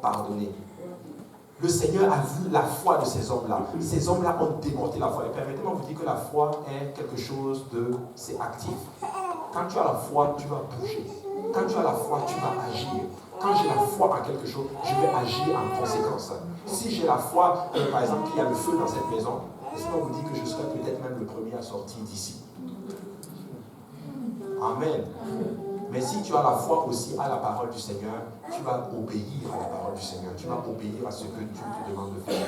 pardonné. Le Seigneur a vu la foi de ces hommes-là. Ces hommes-là ont démonté la foi. Et permettez-moi de vous dire que la foi est quelque chose de... c'est actif. Quand tu as la foi, tu vas bouger. Quand tu as la foi, tu vas agir. Quand j'ai la foi en quelque chose, je vais agir en conséquence. Si j'ai la foi, par exemple, qu'il y a le feu dans cette maison, laissez-moi vous dire que je serai peut-être même le premier à sortir d'ici. Amen. Mais si tu as la foi aussi à la parole du Seigneur, tu vas obéir à la parole du Seigneur. Tu vas obéir à ce que Dieu te demande de faire.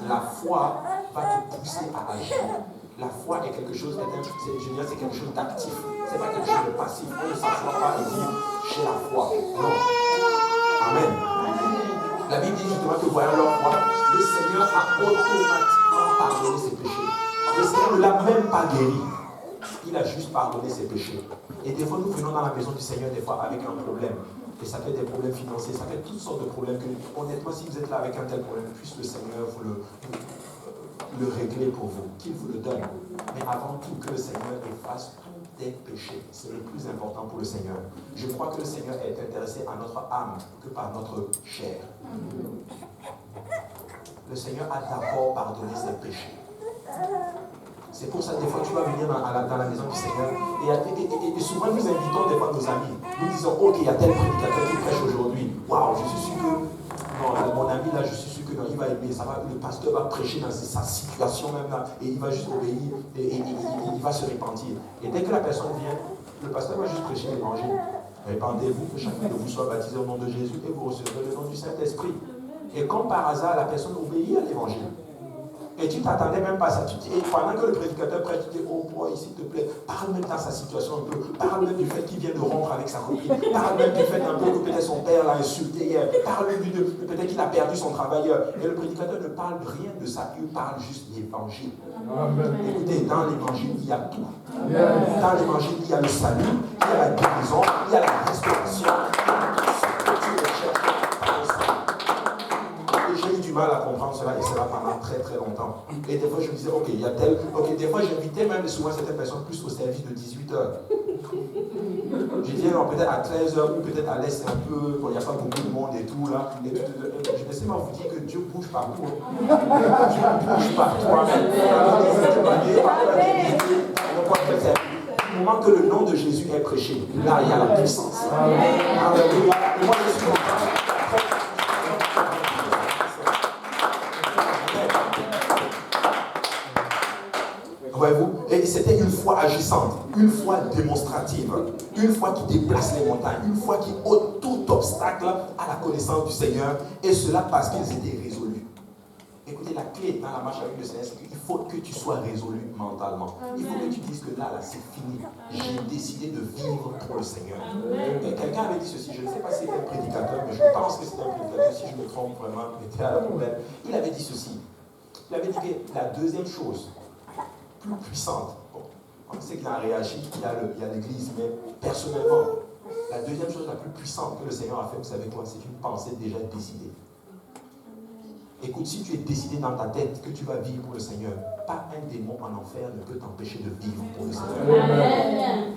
La foi va te pousser à agir. La foi est quelque chose, c'est quelque chose d'actif. Ce n'est pas quelque chose de passif. On ne s'assoit pas et dire j'ai la foi. Non. Amen. La Bible dit justement que voyant leur foi, le Seigneur a automatiquement pardonné ses péchés. Le Seigneur ne l'a même pas guéri. Il a juste pardonné ses péchés. Et des fois, nous venons dans la maison du Seigneur, des fois, avec un problème. Et ça fait des problèmes financiers, ça fait toutes sortes de problèmes. Que, honnêtement, si vous êtes là avec un tel problème, puisse le Seigneur vous le régler pour vous, qu'il vous le donne. Mais avant tout, que le Seigneur efface tous tes péchés. C'est le plus important pour le Seigneur. Je crois que le Seigneur est intéressé à notre âme que par notre chair. Le Seigneur a d'abord pardonné ses péchés. C'est pour ça que des fois tu vas venir dans la maison du Seigneur et souvent nous invitons des fois nos amis. Nous disons, ok, il y a tel prédicateur qui prêche aujourd'hui. Waouh, je suis sûr que non, mon ami là, je suis sûr que non, il va aimer. Le pasteur va prêcher dans sa situation même là et il va juste obéir et il va se repentir. Et dès que la personne vient, le pasteur va juste prêcher l'évangile. Répandez-vous, que chacun de vous soit baptisé au nom de Jésus et vous recevrez le nom du Saint-Esprit. Et comme par hasard, la personne obéit à l'évangile. Et tu ne t'attendais même pas à ça. Et pendant que le prédicateur prêche, tu dis, oh boy, s'il te plaît, parle même dans sa situation un peu. Parle même du fait qu'il vient de rompre avec sa copine. Parle même du fait un peu que peut-être son père l'a insulté hier. Parle même peut-être qu'il a perdu son travailleur. Et le prédicateur ne parle rien de ça. Il parle juste l'évangile. Écoutez, dans l'évangile, il y a tout. Dans l'évangile, il y a le salut, il y a la guérison, il y a la restauration. J'ai eu du mal à comprendre cela et cela pendant très très longtemps. Et des fois je me disais, ok, il y a tel. Ok, des fois j'invitais même souvent certaines personnes plus au service de 18h. Je disais, non, peut-être à 13h ou peut-être à l'est un peu, il n'y a pas beaucoup de monde et tout là. Et je me suis vous dire que Dieu bouge partout. Dieu bouge partout. Au moment que le nom de Jésus est prêché, là il y a la puissance. Alléluia. Et moi je suis content. Voyez-vous, et c'était une foi agissante, une foi démonstrative, une foi qui déplace les montagnes, une foi qui ôte tout obstacle à la connaissance du Seigneur, et cela parce qu'ils étaient résolus. Écoutez, la clé dans la marche avec le Seigneur, c'est qu'il faut que tu sois résolu mentalement. Il faut que tu dises que là, c'est fini. J'ai décidé de vivre pour le Seigneur. Et quelqu'un avait dit ceci, je ne sais pas si c'était un prédicateur, mais je pense que c'était un prédicateur, si je me trompe vraiment, mettez à la poubelle. Il avait dit ceci. Il avait dit que la deuxième chose plus puissante. Bon, on sait qu'il a réagi, il y a l'église, mais personnellement, la deuxième chose la plus puissante que le Seigneur a fait, vous savez quoi? C'est une pensée déjà décidée. Écoute, si tu es décidé dans ta tête que tu vas vivre pour le Seigneur, pas un démon en enfer ne peut t'empêcher de vivre pour le Seigneur. Amen.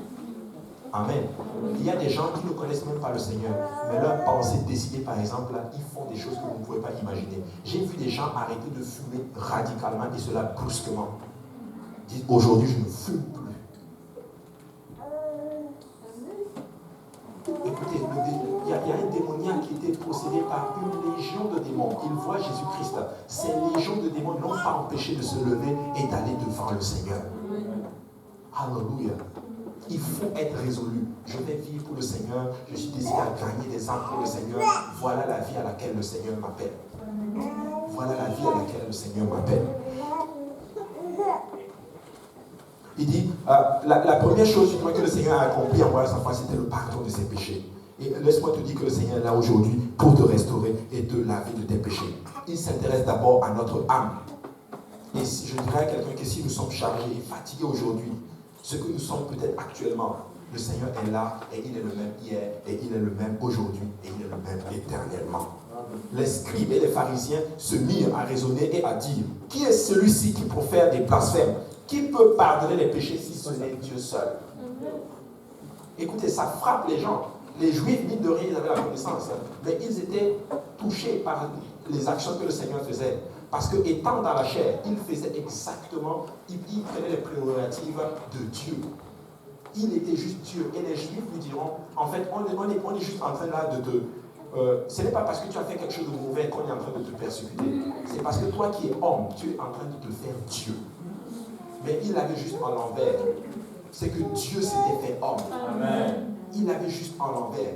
Amen. Il y a des gens qui ne connaissent même pas le Seigneur, mais leur pensée décidée, par exemple, là, ils font des choses que vous ne pouvez pas imaginer. J'ai vu des gens arrêter de fumer radicalement et cela brusquement. Disent, aujourd'hui, je ne fume plus. Écoutez, il y a un démoniaque qui était possédé par une légion de démons. Il voit Jésus-Christ. Ces légions de démons n'ont pas empêché de se lever et d'aller devant le Seigneur. Alléluia. Il faut être résolu. Je vais vivre pour le Seigneur. Je suis décidé à gagner des âmes pour le Seigneur. Voilà la vie à laquelle le Seigneur m'appelle. Voilà la vie à laquelle le Seigneur m'appelle. Il dit, la première chose que le Seigneur a accompli en voyant sa foi, c'était le pardon de ses péchés. Et laisse-moi te dire que le Seigneur est là aujourd'hui pour te restaurer et te laver de tes péchés. Il s'intéresse d'abord à notre âme. Et si je dirais à quelqu'un que si nous sommes chargés et fatigués aujourd'hui, ce que nous sommes peut-être actuellement, le Seigneur est là et il est le même hier et il est le même aujourd'hui et il est le même éternellement. Les scribes et les pharisiens se mirent à raisonner et à dire, qui est celui-ci qui profère des blasphèmes? Qui peut pardonner les péchés si ce n'est Dieu seul? Écoutez, ça frappe les gens. Les Juifs, mine de rien, ils avaient la connaissance. Mais ils étaient touché par les actions que le Seigneur faisait. Parce que étant dans la chair, il faisait exactement, il prenait les prérogatives de Dieu. Il était juste Dieu. Et les Juifs lui diront, en fait, on est juste en train là de te... ce n'est pas parce que tu as fait quelque chose de mauvais qu'on est en train de te persécuter. C'est parce que toi qui es homme, tu es en train de te faire Dieu. Mais il avait juste en l'envers. C'est que Dieu s'était fait homme. Amen. Il avait juste en l'envers.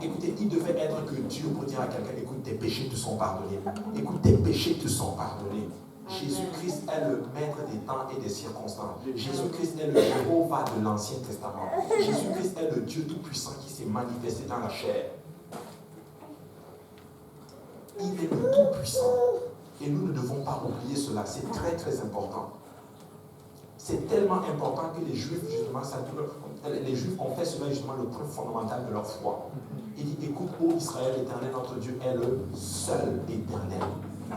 Écoutez, il devait être que Dieu pour dire à quelqu'un, écoute, tes péchés te sont pardonnés. Écoute, tes péchés te sont pardonnés. Jésus-Christ est le maître des temps et des circonstances. Jésus-Christ est le Jéhovah de l'Ancien Testament. Jésus-Christ est le Dieu tout-puissant qui s'est manifesté dans la chair. Il est le tout-puissant. Et nous ne devons pas oublier cela. C'est très très important. C'est tellement important que les Juifs, justement, les Juifs ont fait cela justement le point fondamental de leur foi. Il dit, écoute, ô Israël, l'Éternel, notre Dieu, est le seul éternel.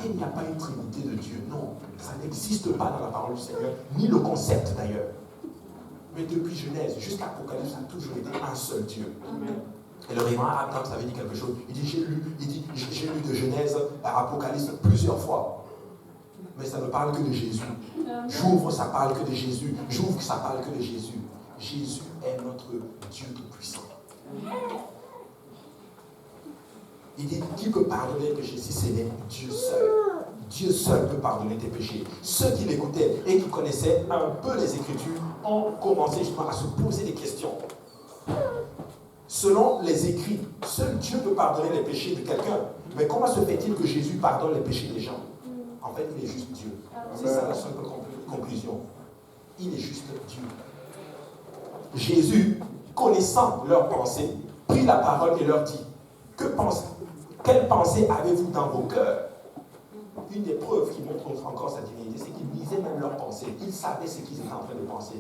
Il n'y a pas une trinité de Dieu. Non, ça n'existe pas dans la parole du Seigneur, ni le concept d'ailleurs. Mais depuis Genèse jusqu'à Apocalypse, ça a toujours été un seul Dieu. Et le révérend Abraham, ça veut dire quelque chose. Il dit, j'ai lu de Genèse à Apocalypse plusieurs fois. Mais ça ne parle que de Jésus. J'ouvre, ça parle que de Jésus. J'ouvre, ça parle que de Jésus. Jésus est notre Dieu tout-puissant. Il dit, qui peut pardonner les péchés si ce n'est Dieu seul? Dieu seul peut pardonner tes péchés. Ceux qui l'écoutaient et qui connaissaient un peu les Écritures ont commencé justement à se poser des questions. Selon les écrits, seul Dieu peut pardonner les péchés de quelqu'un. Mais comment se fait-il que Jésus pardonne les péchés des gens? En fait, il est juste Dieu. C'est ça la seule conclusion. Il est juste Dieu. Jésus, connaissant leurs pensées, prit la parole et leur dit, quelle pensée avez-vous dans vos cœurs? Une des preuves qui montre encore sa divinité, c'est qu'il lisait même leurs pensées. Il savait ce qu'ils étaient en train de penser.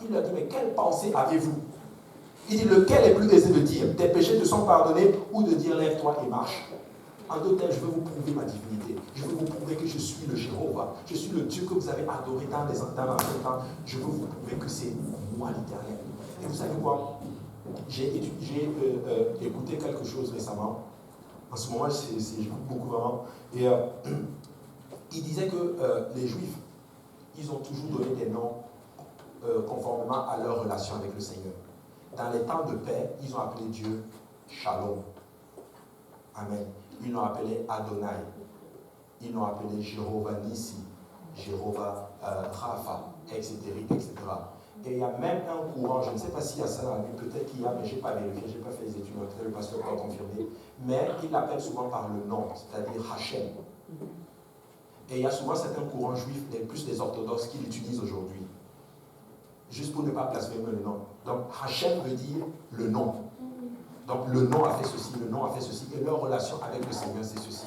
Il leur dit, mais quelle pensée avez-vous? Il dit, lequel est plus aisé de dire, tes péchés te sont pardonnés, ou de dire, lève-toi et marche? En d'autres termes, je veux vous prouver ma divinité. Je veux vous prouver que je suis le Jéhovah. Je suis le Dieu que vous avez adoré dans l'ancien temps. Je veux vous prouver que c'est moi l'Éternel. Et vous savez quoi? J'ai écouté quelque chose récemment. En ce moment, j'écoute beaucoup vraiment. Et il disait que les Juifs, ils ont toujours donné des noms conformément à leur relation avec le Seigneur. Dans les temps de paix, ils ont appelé Dieu Shalom. Amen. Ils l'ont appelé Adonai. Ils l'ont appelé Jéhovah Nissi, Jéhovah Rapha, etc., etc. Et il y a même un courant, je ne sais pas s'il y a ça dans la Bible, peut-être qu'il y a, mais je n'ai pas vérifié, je n'ai pas fait les études, peut-être le pasteur peut confirmer. Mais il l'appelle souvent par le nom, c'est-à-dire Hachem. Et il y a souvent certains courants juifs, plus les orthodoxes, qui l'utilisent aujourd'hui. Juste pour ne pas blasphémer le nom. Donc Hachem veut dire le nom. Donc le nom a fait ceci, le nom a fait ceci, et leur relation avec le Seigneur, c'est ceci.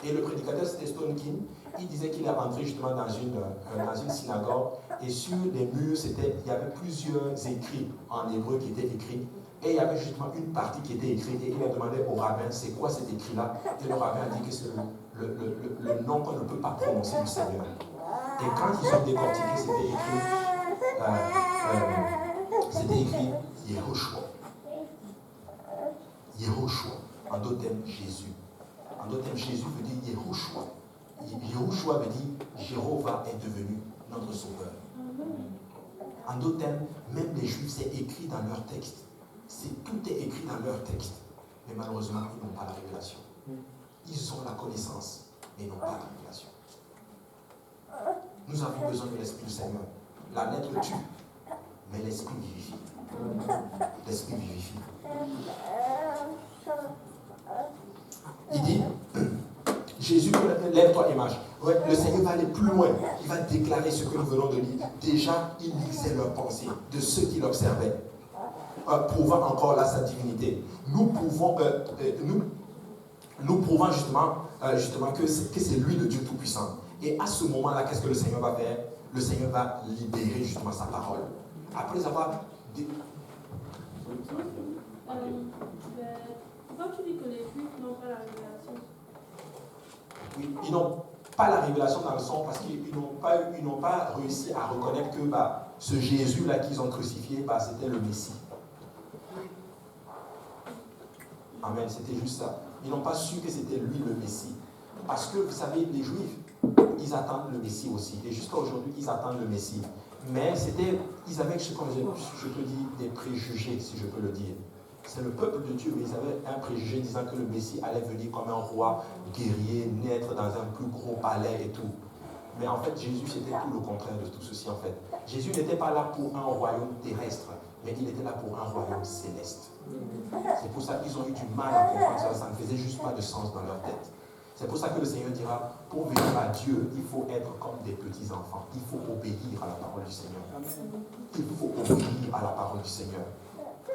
Et le prédicateur, c'était Stone King, il disait qu'il est rentré justement dans une synagogue, et sur les murs, il y avait plusieurs écrits en hébreu qui étaient écrits, et il y avait justement une partie qui était écrite, et il a demandé au rabbin, c'est quoi cet écrit-là? Et le rabbin a dit que c'est le nom qu'on ne peut pas prononcer du Seigneur. Et quand ils ont décortiqué, c'était écrit Yehoshua. Yehoshua, en d'autres termes, Jésus. En d'autres termes, Jésus veut dire Yehoshua. Yehoshua veut dire Jéhovah est devenu notre sauveur. En d'autres termes, même les Juifs, c'est écrit dans leur texte. Tout est écrit dans leur texte. Mais malheureusement, ils n'ont pas la révélation. Ils ont la connaissance, mais ils n'ont pas la révélation. Nous avons besoin de l'Esprit du Seigneur. La lettre tue, mais l'Esprit vivifie. L'Esprit vivifie. Il dit, Jésus, lève-toi et marche. Ouais, le Seigneur va aller plus loin. Il va déclarer ce que nous venons de lire. Déjà, il lisait leurs pensées de ceux qui l'observaient, prouvant encore là sa divinité. Nous prouvons justement que c'est lui le Dieu Tout-Puissant. Et à ce moment-là, qu'est-ce que le Seigneur va faire? Le Seigneur va libérer justement sa parole. Après avoir... Pourquoi tu dis que les Juifs n'ont pas la révélation? Oui, ils n'ont pas la révélation dans le sens parce qu'ils n'ont pas réussi à reconnaître que ce Jésus-là qu'ils ont crucifié, c'était le Messie. Amen, c'était juste ça. Ils n'ont pas su que c'était lui le Messie. Parce que, vous savez, les Juifs, ils attendent le Messie aussi. Et jusqu'à aujourd'hui, ils attendent le Messie. Mais ils avaient, comme je peux dire, des préjugés, si je peux le dire. C'est le peuple de Dieu, mais ils avaient un préjugé disant que le Messie allait venir comme un roi guerrier, naître dans un plus gros palais et tout. Mais en fait, Jésus, c'était tout le contraire de tout ceci, en fait. Jésus n'était pas là pour un royaume terrestre, mais il était là pour un royaume céleste. C'est pour ça qu'ils ont eu du mal à comprendre ça. Ça ne faisait juste pas de sens dans leur tête. C'est pour ça que le Seigneur dira, pour venir à Dieu, il faut être comme des petits enfants. Il faut obéir à la parole du Seigneur. Il faut obéir à la parole du Seigneur.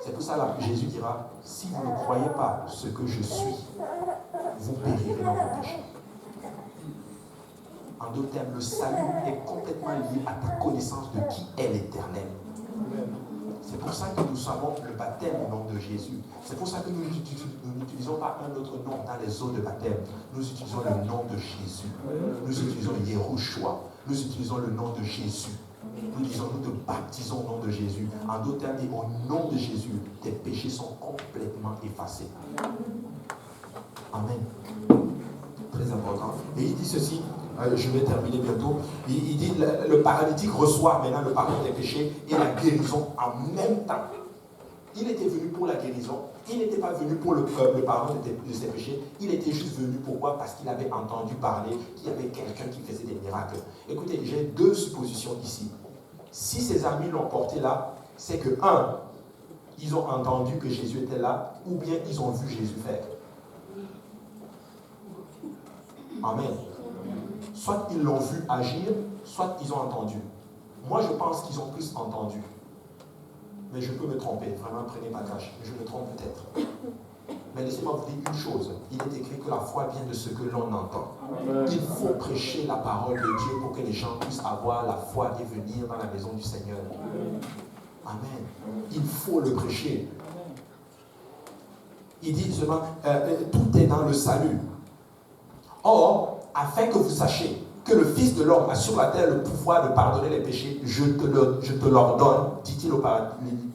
C'est pour ça que Jésus dira, si vous ne croyez pas ce que je suis, vous périrez dans vos péchés. En d'autres termes, le salut est complètement lié à ta connaissance de qui est l'Éternel. C'est pour ça que nous savons le baptême au nom de Jésus. C'est pour ça que nous n'utilisons pas un autre nom dans les eaux de baptême. Nous utilisons le nom de Jésus. Nous utilisons Yehoshua. Nous utilisons le nom de Jésus. Nous disons, nous te baptisons au nom de Jésus. En d'autres termes, au nom de Jésus, tes péchés sont complètement effacés. Amen. Très important. Et il dit ceci, je vais terminer bientôt. Il dit, le paralytique reçoit maintenant le pardon des péchés et la guérison en même temps. Il était venu pour la guérison. Il n'était pas venu pour le pardon de ses péchés. Il était juste venu pourquoi? Parce qu'il avait entendu parler qu'il y avait quelqu'un qui faisait des miracles. Écoutez, j'ai deux suppositions ici. Si ses amis l'ont porté là, c'est que, un, ils ont entendu que Jésus était là, ou bien ils ont vu Jésus faire. Amen. Soit ils l'ont vu agir, soit ils ont entendu. Moi, je pense qu'ils ont plus entendu. Mais je peux me tromper. Vraiment, prenez ma cache. Je me trompe peut-être. Mais laissez-moi vous dire une chose. Il est écrit que la foi vient de ce que l'on entend. Il faut prêcher la parole de Dieu pour que les gens puissent avoir la foi et venir dans la maison du Seigneur. Amen. Il faut le prêcher. Il dit seulement, tout est dans le salut. Or, afin que vous sachiez que le Fils de l'homme a sur la terre le pouvoir de pardonner les péchés, je te l'ordonne, dit-il au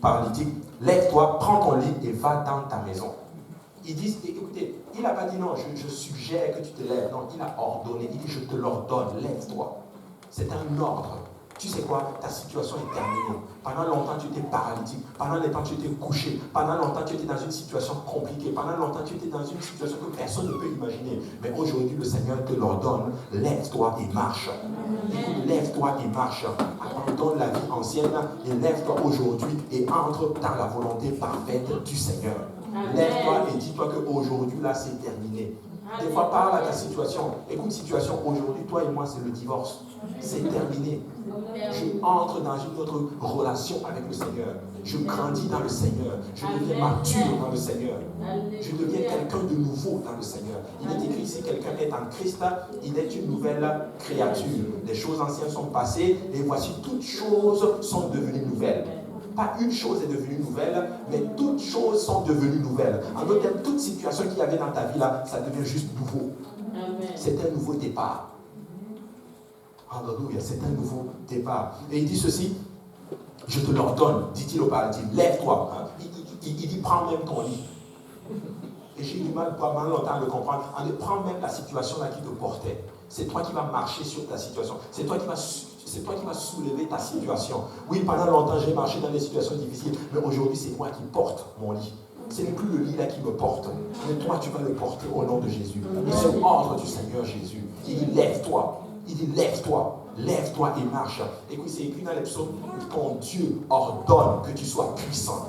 paralytique, lève-toi, prends ton lit et va dans ta maison. Il dit, écoutez, il n'a pas dit non, je suggère que tu te lèves. Non, il a ordonné, il dit, je te l'ordonne, lève-toi. C'est un ordre. Tu sais quoi? Ta situation est terminée. Pendant longtemps, tu étais paralytique. Pendant longtemps, tu étais couché. Pendant longtemps, tu étais dans une situation compliquée. Pendant longtemps, tu étais dans une situation que personne ne peut imaginer. Mais aujourd'hui, le Seigneur te l'ordonne. Lève-toi et marche. Écoute, lève-toi et marche. Abandonne la vie ancienne et lève-toi aujourd'hui et entre dans la volonté parfaite du Seigneur. Lève-toi et dis-toi qu'aujourd'hui, là, c'est terminé. Des fois, parle à ta situation. Écoute, situation, aujourd'hui, toi et moi, c'est le divorce. C'est terminé. Je entre dans une autre relation avec le Seigneur. Je grandis dans le Seigneur. Je deviens mature dans le Seigneur. Je deviens quelqu'un de nouveau dans le Seigneur. Il est écrit, si quelqu'un est en Christ, il est une nouvelle créature. Les choses anciennes sont passées et voici toutes choses sont devenues nouvelles. Pas une chose est devenue nouvelle, mais toutes choses sont devenues nouvelles. En d'autres termes, toute situation qu'il y avait dans ta vie là, ça devient juste nouveau. C'est un nouveau départ. Alléluia, c'est un nouveau départ. Et il dit ceci, je te l'ordonne, dit-il au paradis, lève-toi. Il dit, prends même ton lit. Et j'ai eu du mal, pas mal longtemps à le comprendre. Prends même la situation là qui te portait. C'est toi qui vas marcher sur ta situation. C'est toi qui vas soulever ta situation. Oui, pendant longtemps, j'ai marché dans des situations difficiles, mais aujourd'hui, c'est moi qui porte mon lit. Ce n'est plus le lit là qui me porte, mais toi, tu vas le porter au nom de Jésus. Et c'est l'ordre du Seigneur Jésus. Il dit, lève-toi. Il dit, lève-toi et marche. Écoute, c'est écrit dans les psaumes, ton Dieu ordonne que tu sois puissant.